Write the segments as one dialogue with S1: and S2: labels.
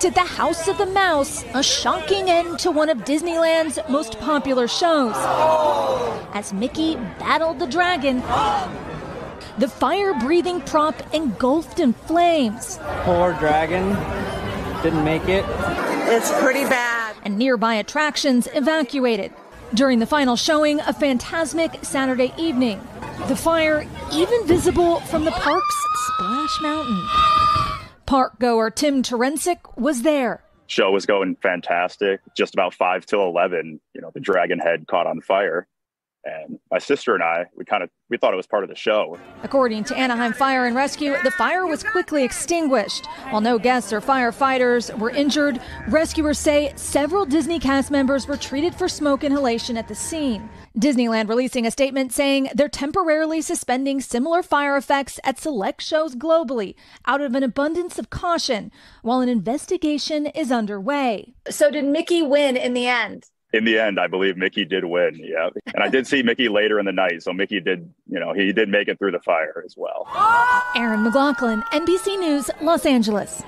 S1: predicted the House of the Mouse, a shocking end to one of Disneyland's most popular shows. As Mickey battled the dragon, the fire-breathing prop engulfed in flames.
S2: Poor dragon, didn't make it.
S3: It's pretty bad.
S1: And nearby attractions evacuated. During the final showing, a phantasmic Saturday evening. The fire even visible from the park's Splash Mountain. Park goer Tim Terensic was there.
S4: Show was going fantastic. Just about 5 till 11, the dragon head caught on fire. And my sister and I, we thought it was part of the show.
S1: According to Anaheim Fire and Rescue, the fire was quickly extinguished. While no guests or firefighters were injured, rescuers say several Disney cast members were treated for smoke inhalation at the scene. Disneyland releasing a statement saying they're temporarily suspending similar fire effects at select shows globally out of an abundance of caution while an investigation is underway. So did Mickey win in the end?
S4: In the end, I believe Mickey did win, yeah. And I did see Mickey later in the night, so Mickey did, he did make it through the fire as well.
S1: Aaron McLaughlin, NBC News, Los Angeles.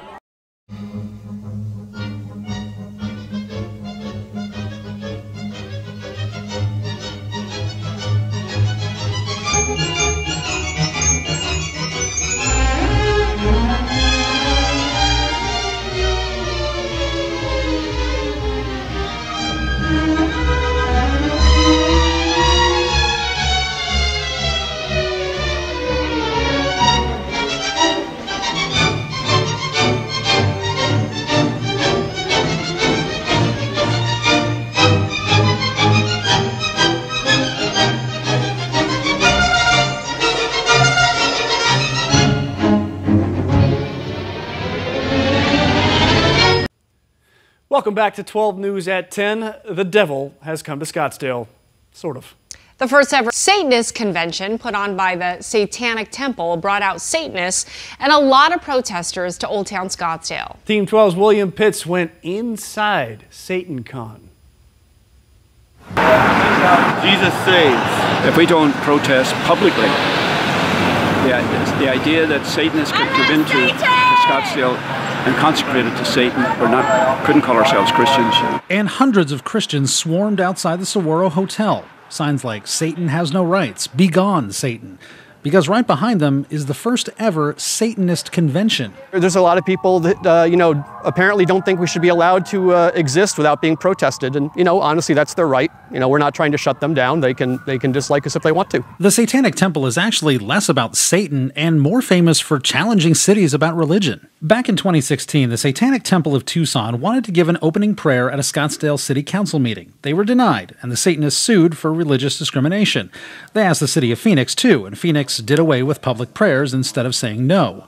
S5: Welcome back to 12 News at 10. The devil has come to Scottsdale. Sort of.
S6: The first ever Satanist convention put on by the Satanic Temple brought out Satanists and a lot of protesters to Old Town Scottsdale.
S5: Team 12's William Pitts went inside SatanCon.
S7: Jesus saves. If we don't protest publicly, the idea that Satanists could come into Scottsdale and consecrated to Satan, couldn't call ourselves Christians.
S8: And hundreds of Christians swarmed outside the Saguaro Hotel. Signs like, "Satan has no rights, be gone, Satan." Because right behind them is the first ever Satanist convention.
S9: There's a lot of people that, apparently don't think we should be allowed to exist without being protested. And, honestly, that's their right. We're not trying to shut them down. They can dislike us if they want to.
S8: The Satanic Temple is actually less about Satan and more famous for challenging cities about religion. Back in 2016, the Satanic Temple of Tucson wanted to give an opening prayer at a Scottsdale City Council meeting. They were denied, and the Satanists sued for religious discrimination. They asked the city of Phoenix, too, and Phoenix did away with public prayers instead of saying no.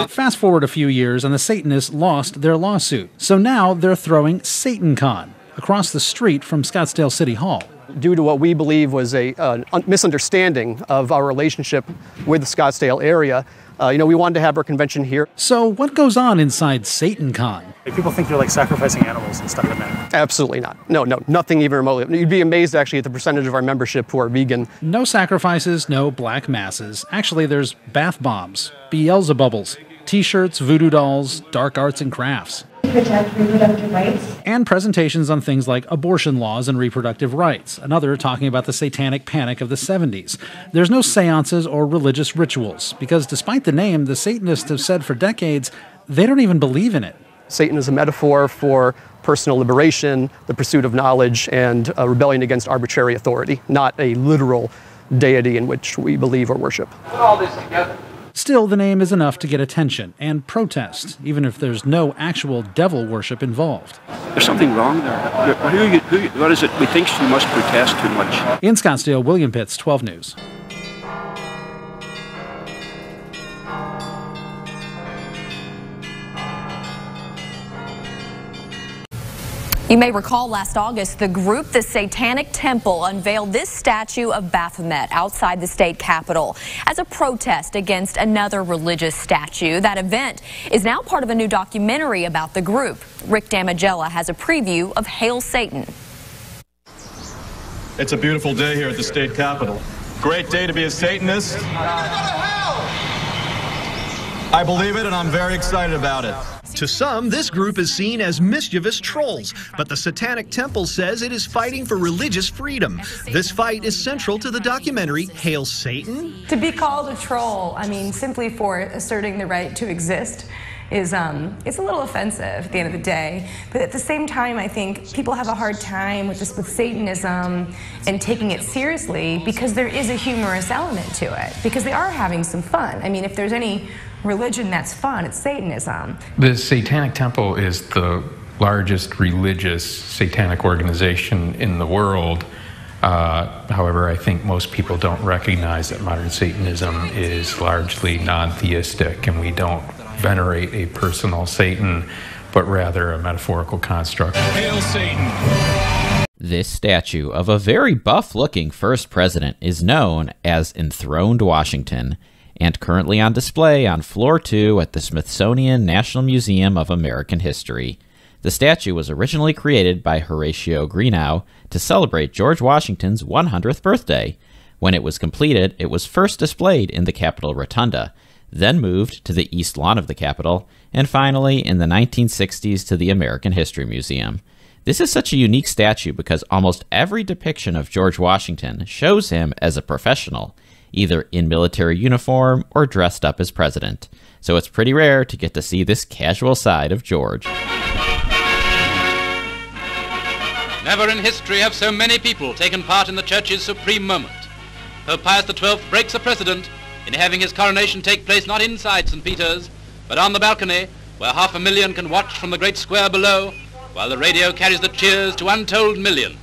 S8: Fast forward a few years, and the Satanists lost their lawsuit. So now they're throwing SatanCon across the street from Scottsdale City Hall.
S9: Due to what we believe was a misunderstanding of our relationship with the Scottsdale area, we wanted to have our convention here.
S8: So what goes on inside SatanCon?
S10: People think you're like sacrificing animals and stuff in there.
S9: Absolutely not. No, nothing even remotely. You'd be amazed actually at the percentage of our membership who are vegan.
S8: No sacrifices, no black masses. Actually, there's bath bombs, Beelzebubbles, t-shirts, voodoo dolls, dark arts and crafts.
S11: Protect reproductive rights.
S8: And presentations on things like abortion laws and reproductive rights. Another talking about the satanic panic of the 70s. There's no seances or religious rituals, because despite the name, the Satanists have said for decades, they don't even believe in it.
S9: Satan is a metaphor for personal liberation, the pursuit of knowledge, and a rebellion against arbitrary authority, not a literal deity in which we believe or worship.
S7: Put all this together.
S8: Still, the name is enough to get attention and protest, even if there's no actual devil worship involved.
S7: There's something wrong there. What is it? We think she must protest too much.
S8: In Scottsdale, William Pitts, 12 News.
S12: You may recall last August, the group, the Satanic Temple, unveiled this statue of Baphomet outside the state capitol as a protest against another religious statue. That event is now part of a new documentary about the group. Rick Damagella has a preview of Hail Satan.
S13: It's a beautiful day here at the state capitol. Great day to be a Satanist. I believe it, and I'm very excited about it.
S14: To some, this group is seen as mischievous trolls, but the Satanic Temple says it is fighting for religious freedom. This fight is central to the documentary Hail Satan.
S15: To be called a troll, I mean, simply for asserting the right to exist, is it's a little offensive at the end of the day. But at the same time, I think people have a hard time with Satanism and taking it seriously because there is a humorous element to it, because they are having some fun. I mean, if there's any religion that's fun, it's Satanism.
S16: The Satanic Temple is the largest religious satanic organization in the world. However, I think most people don't recognize that modern Satanism is largely non-theistic, and we don't venerate a personal Satan, but rather a metaphorical construct.
S13: Hail Satan!
S17: This statue of a very buff-looking first president is known as Enthroned Washington, and currently on display on floor 2 at the Smithsonian National Museum of American History. The statue was originally created by Horatio Greenough to celebrate George Washington's 100th birthday. When it was completed, it was first displayed in the Capitol Rotunda, then moved to the East Lawn of the Capitol, and finally in the 1960s to the American History Museum. This is such a unique statue because almost every depiction of George Washington shows him as a professional, either in military uniform or dressed up as president. So it's pretty rare to get to see this casual side of George.
S18: Never in history have so many people taken part in the church's supreme moment. Pope Pius XII breaks a precedent in having his coronation take place not inside St. Peter's, but on the balcony, where 500,000 can watch from the great square below, while the radio carries the cheers to untold millions.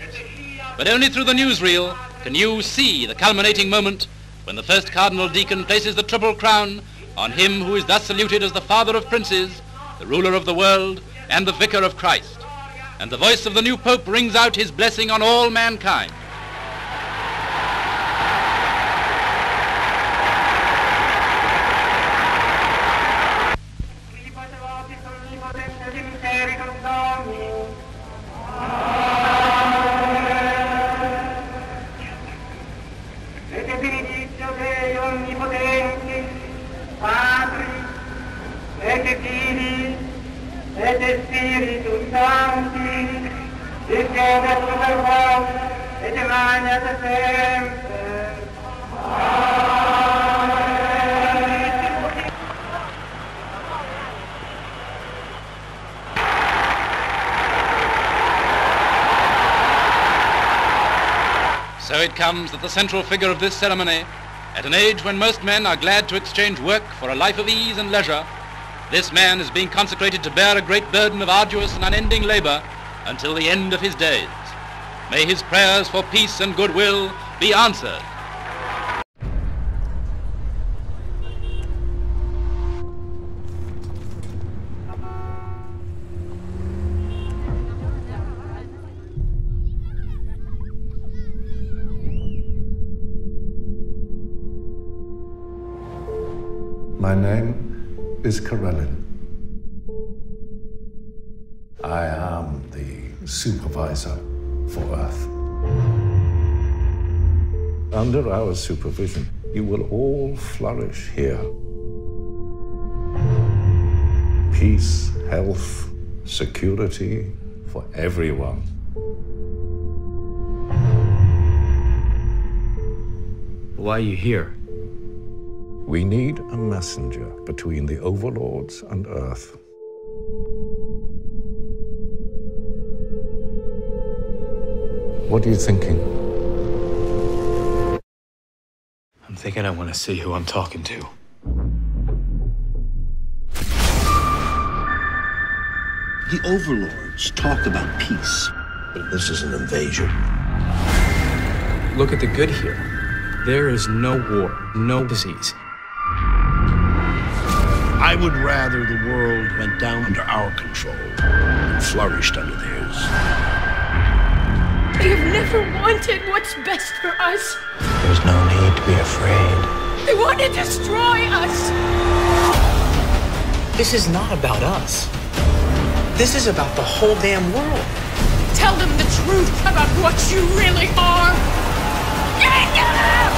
S18: But only through the newsreel can you see the culminating moment when the first cardinal deacon places the triple crown on him who is thus saluted as the father of princes, the ruler of the world, and the vicar of Christ. And the voice of the new pope rings out his blessing on all mankind. So it comes that the central figure of this ceremony, at an age when most men are glad to exchange work for a life of ease and leisure, this man is being consecrated to bear a great burden of arduous and unending labor until the end of his days. May his prayers for peace and goodwill be answered.
S19: My name is Karelin. I am the supervisor for Earth. Under our supervision, you will all flourish here. Peace, health, security for everyone.
S20: Why are you here?
S19: We need a messenger between the overlords and Earth. What are you thinking?
S20: I'm thinking I want to see who I'm talking to.
S21: The overlords talked about peace, but this is an invasion.
S20: Look at the good here. There is no war, no disease.
S21: I would rather the world went down under our control and flourished under theirs.
S22: They've never wanted what's best for us.
S20: There's no need to be afraid.
S22: They want to destroy us.
S23: This is not about us. This is about the whole damn world.
S22: Tell them the truth about what you really are. Get them!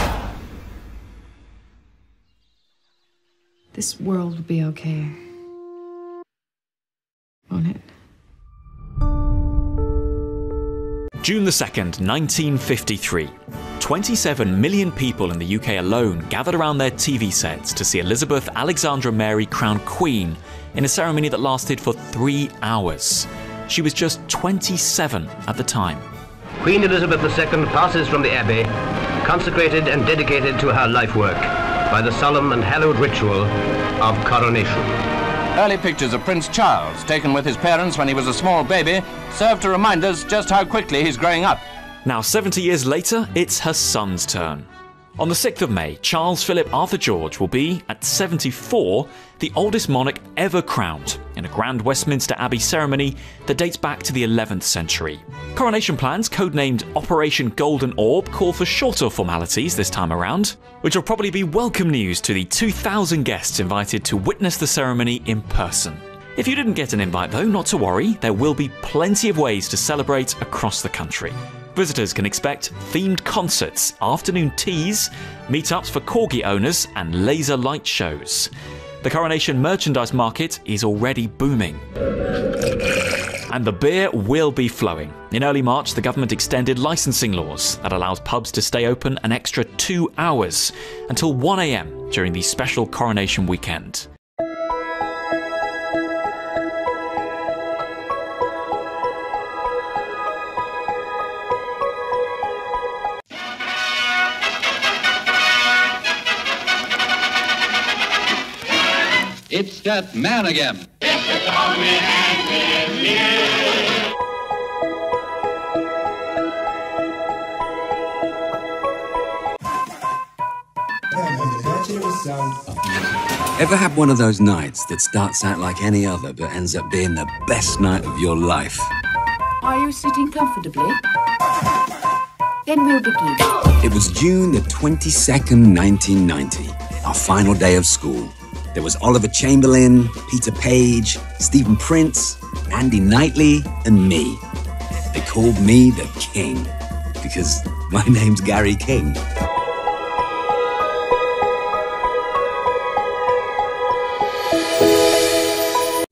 S24: This world will be okay.
S2: on it.
S3: June the 2nd, 1953. 27 million people in the UK alone gathered around their TV sets to see Elizabeth Alexandra Mary crowned Queen in a ceremony that lasted for 3 hours. She was just 27 at the time.
S4: Queen Elizabeth II passes from the Abbey, consecrated and dedicated to her life work by the solemn and hallowed ritual of coronation.
S24: Early pictures of Prince Charles, taken with his parents when he was a small baby, serve to remind us just how quickly he's growing up.
S3: Now 70 years later, it's her son's turn. On the 6th of May, Charles Philip Arthur George will be, at 74, the oldest monarch ever crowned in a grand Westminster Abbey ceremony that dates back to the 11th century. Coronation plans, codenamed Operation Golden Orb, call for shorter formalities this time around, which will probably be welcome news to the 2,000 guests invited to witness the ceremony in person. If you didn't get an invite though, not to worry, there will be plenty of ways to celebrate across the country. Visitors can expect themed concerts, afternoon teas, meetups for corgi owners, and laser light shows. The Coronation merchandise market is already booming. And the beer will be flowing. In early March, the government extended licensing laws that allows pubs to stay open an extra 2 hours until 1 AM during the special Coronation weekend.
S18: It's that man again.
S25: Ever had one of those nights that starts out like any other but ends up being the best night of your life?
S2: Are you sitting comfortably? Then we'll begin.
S25: It was June the 22nd, 1990, our final day of school. There was Oliver Chamberlain, Peter Page, Stephen Prince, Andy Knightley, and me. They called me the King, because my name's Gary King.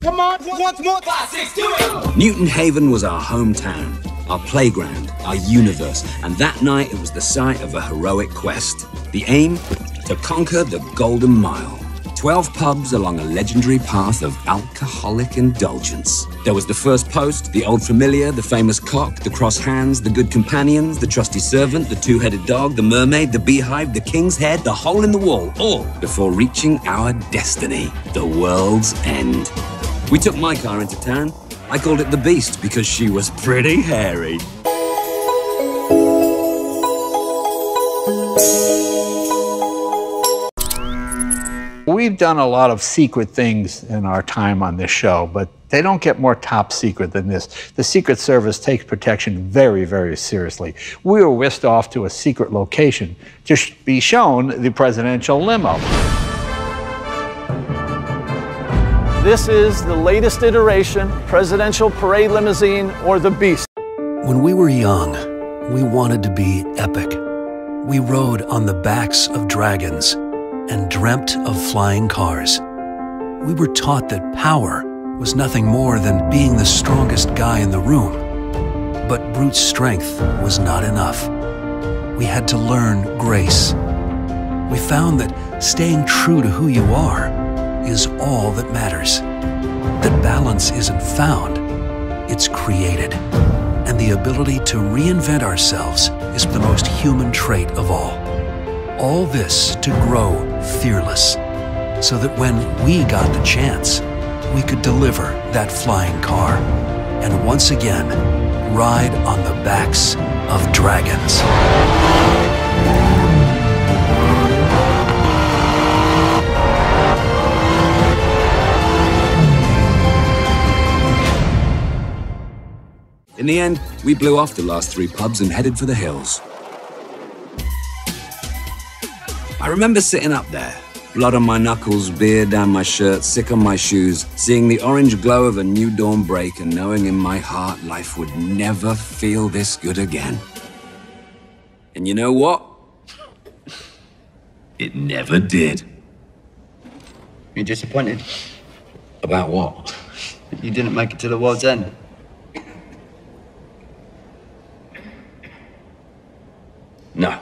S22: Come on, once more. 5, 6, do it.
S25: Newton Haven was our hometown, our playground, our universe, and that night it was the site of a heroic quest. The aim? To conquer the Golden Mile. 12 pubs along a legendary path of alcoholic indulgence. There was the First Post, the Old Familiar, the Famous Cock, the Cross Hands, the Good Companions, the Trusty Servant, the Two-Headed Dog, the Mermaid, the Beehive, the King's Head, the Hole in the Wall, all before reaching our destiny, the world's end. We took my car into town. I called it the Beast because she was pretty hairy.
S26: We've done a lot of secret things in our time on this show, but they don't get more top secret than this. The Secret Service takes protection very, very seriously. We were whisked off to a secret location to be shown the presidential limo.
S5: This is the latest iteration, presidential parade limousine, or the Beast.
S27: When we were young, we wanted to be epic. We rode on the backs of dragons and dreamt of flying cars. We were taught that power was nothing more than being the strongest guy in the room. But brute strength was not enough. We had to learn grace. We found that staying true to who you are is all that matters. That balance isn't found, it's created. And the ability to reinvent ourselves is the most human trait of all. All this to grow fearless, so that when we got the chance, we could deliver that flying car and once again ride on the backs of dragons.
S25: In the end, we blew off the last 3 pubs and headed for the hills. I remember sitting up there, blood on my knuckles, beer down my shirt, sick on my shoes, seeing the orange glow of a new dawn break and knowing in my heart life would never feel this good again. And you know what? It never did.
S23: You're disappointed?
S25: About what?
S1: You didn't make it to the world's end.
S6: No.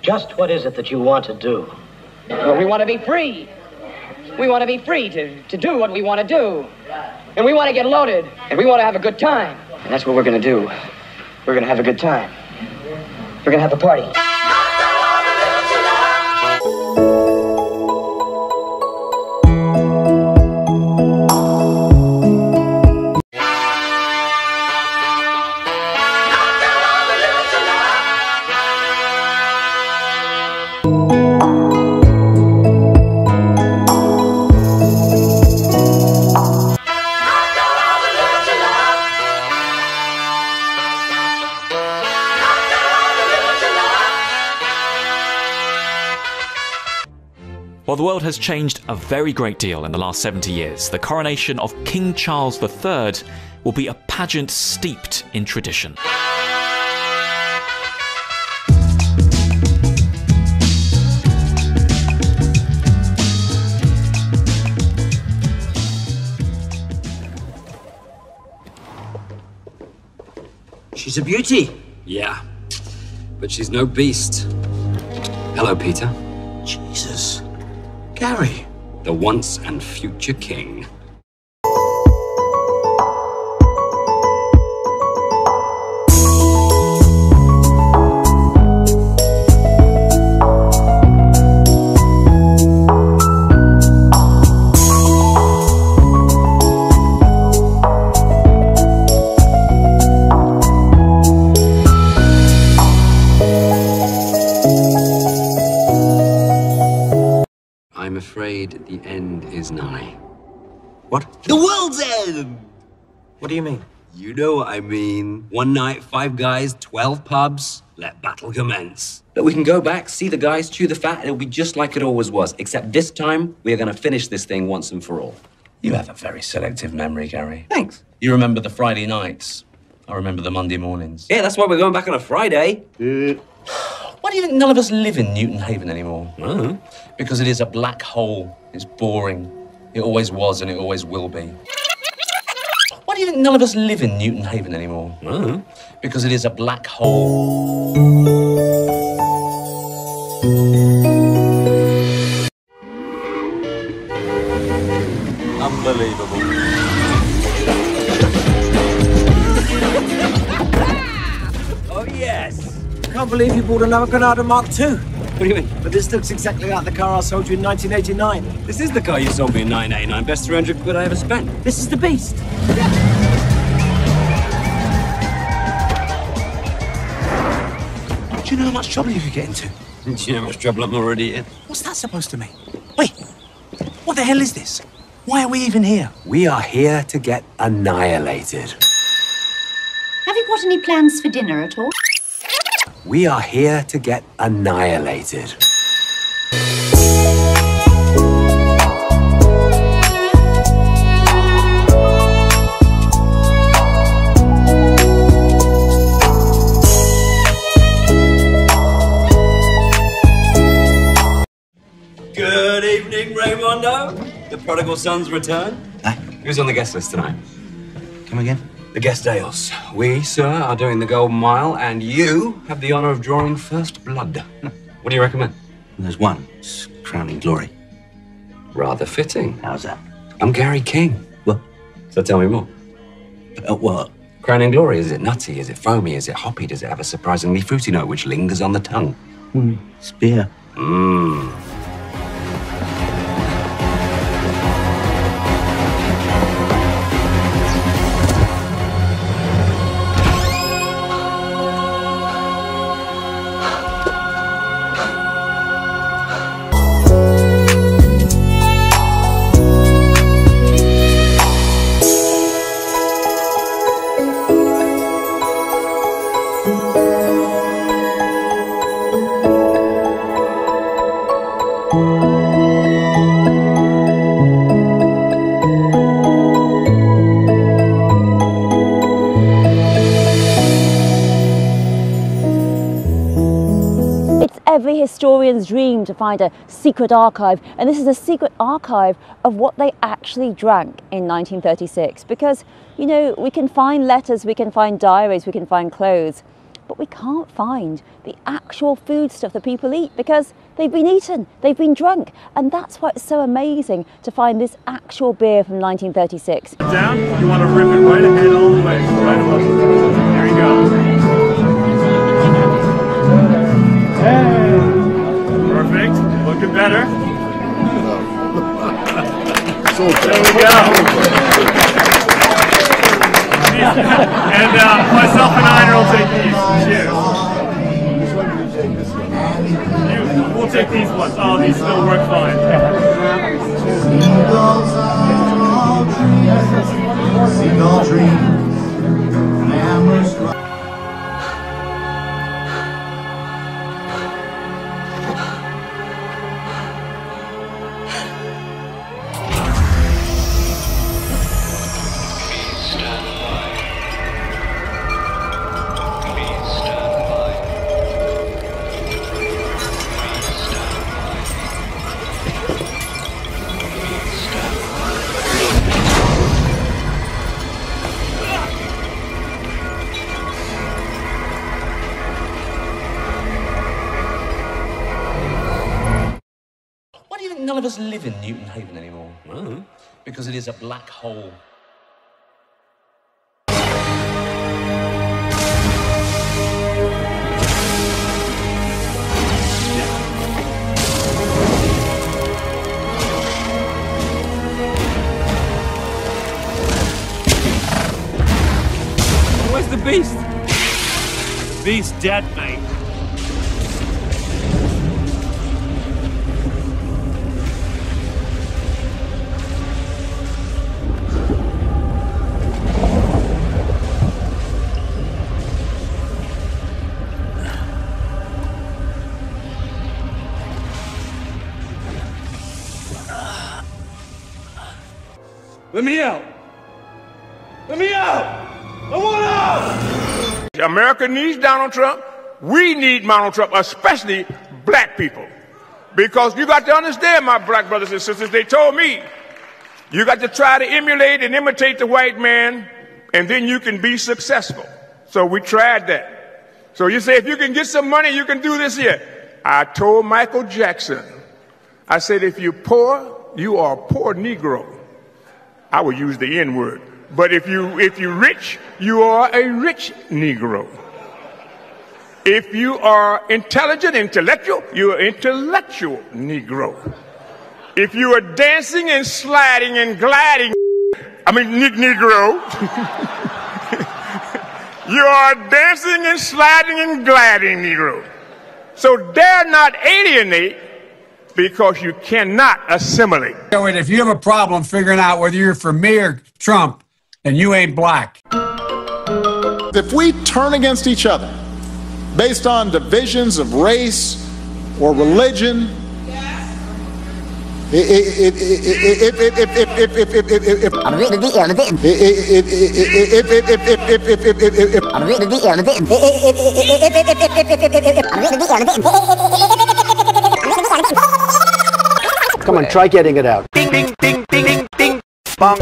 S7: Just what is it that you want to do?
S8: Well, we want to be free. We want to be free to do what we want to do. And we want to get loaded. And we want to have a good time. And that's what we're going to do. We're going to have a good time. We're going to have a party.
S3: While the world has changed a very great deal in the last 70 years, the coronation of King Charles III will be a pageant steeped in tradition.
S25: She's a beauty. Yeah, but she's no beast. Hello, Peter. Jesus. Gary. The once and future king. I'm afraid the end is nigh. What? The world's end! What do you mean? You know what I mean. One night, 5 guys, 12 pubs, let battle commence. Look, we can go back, see the guys, chew the fat, and it'll be just like it always was. Except this time, we are going to finish this thing once and for all.
S9: You have a very selective memory, Gary.
S25: Thanks.
S9: You remember the Friday nights. I remember the Monday mornings.
S25: Yeah, that's why we're going back on a Friday.
S9: Why do you think none of us live in Newton Haven anymore?
S25: Uh-huh.
S9: Because it is a black hole. It's boring. It always was and it always will be. Why do you think none of us live in Newton Haven anymore?
S25: Uh-huh.
S9: Because it is a black hole.
S25: Unbelievable.
S1: Oh, yes. Can't believe you bought another Granada Mark II.
S25: What do you mean?
S1: But this looks exactly like the car I sold you in 1989.
S25: This is the car you sold me in 1989. Best 300 quid I ever spent.
S1: This is the beast.
S9: Do you know how much trouble you could get into?
S25: Do you know how much trouble I'm already in?
S9: What's that supposed to mean? Wait, what the hell is this? Why are we even here?
S25: We are here to get annihilated.
S2: Have you got any plans for dinner at all?
S25: We are here to get annihilated. Good evening, Raymondo. The prodigal son's return. Who's on the guest list tonight?
S9: Come again?
S25: The guest ales. We, sir, are doing the Golden Mile, and you have the honor of drawing first blood. What do you recommend?
S9: There's one. It's Crowning Glory.
S25: Rather fitting.
S9: How's that?
S25: I'm Gary King.
S9: What?
S25: So tell me more.
S9: What?
S25: Crowning Glory, is it nutty? Is it foamy? Is it hoppy? Does it have a surprisingly fruity note which lingers on the tongue?
S9: It's beer.
S25: Mmm.
S10: every historian's dream to find a secret archive, and this is a secret archive of what they actually drank in 1936. Because, you know, we can find letters, we can find diaries, we can find clothes, but we can't find the actual food stuff that people eat because they've been eaten, they've been drunk, and that's why it's so amazing to find this actual beer from 1936.
S5: Down, you want to rip it right ahead all the way, right above. There you go. Hey. Perfect, looking better. There we go. And myself and Ina will take these. Cheers. We'll take these ones. Oh, these still work fine.
S11: Seagull dreams.
S9: None of us live in Newton Haven anymore. Well, because it is a black hole.
S1: Where's the beast? The beast's dead, mate.
S12: Let me out! Let me out! I want out!
S13: America needs Donald Trump. We need Donald Trump, especially black people. Because you got to understand, my black brothers and sisters, they told me, you got to try to emulate and imitate the white man, and then you can be successful. So we tried that. So you say, if you can get some money, you can do this here. I told Michael Jackson, I said, if you're poor, you are a poor Negro. I would use the N-word. But if you're rich, you are a rich Negro. If you are intelligent, intellectual, you're an intellectual Negro. If you are dancing and sliding and gliding, Negro, you are dancing and sliding and gliding Negro. So dare not alienate, because you cannot assimilate.
S14: If you have a problem figuring out whether you're for me or Trump, then you ain't black.
S15: If we turn against each other based on divisions of race or religion,
S16: Come on, try getting it out.
S15: Ding, ding, ding, ding, ding, ding, bong.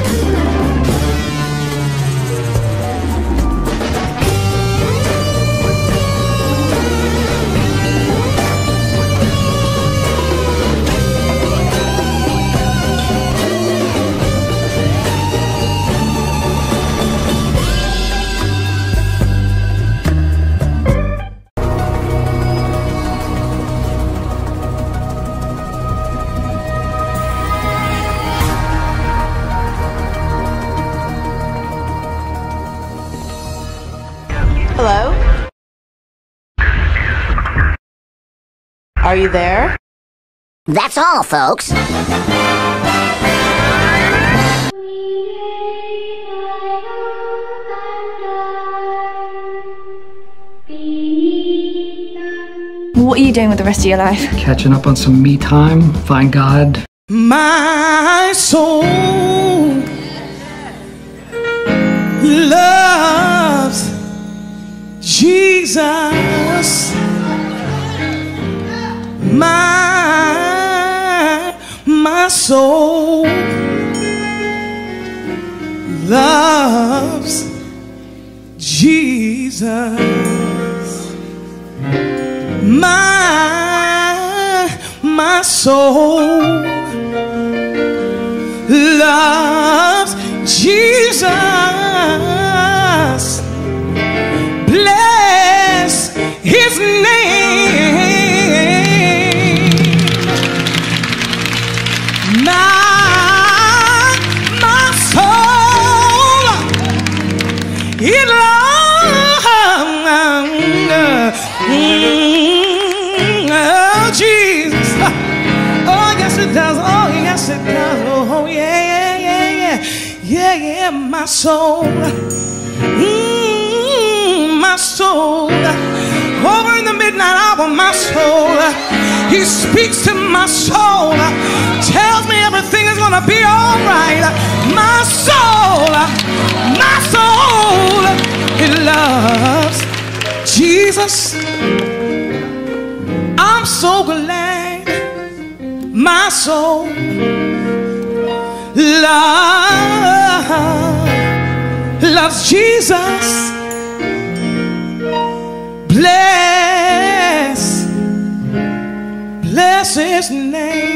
S28: Hello? Are you there?
S29: That's all, folks.
S30: What are you doing with the rest of your life?
S31: Catching up on some me time, find God.
S22: My soul loves Jesus.
S4: soul loves Jesus. My soul loves Jesus. Bless his name. My soul, it loves Jesus. Oh yes it does. Oh yes it does. Oh yeah, my soul. My soul, over in the midnight hour, my soul, he speaks to my soul, tells me everything is gonna be all right. My soul, it loves Jesus. I'm so glad my soul loves Jesus. Bless his name.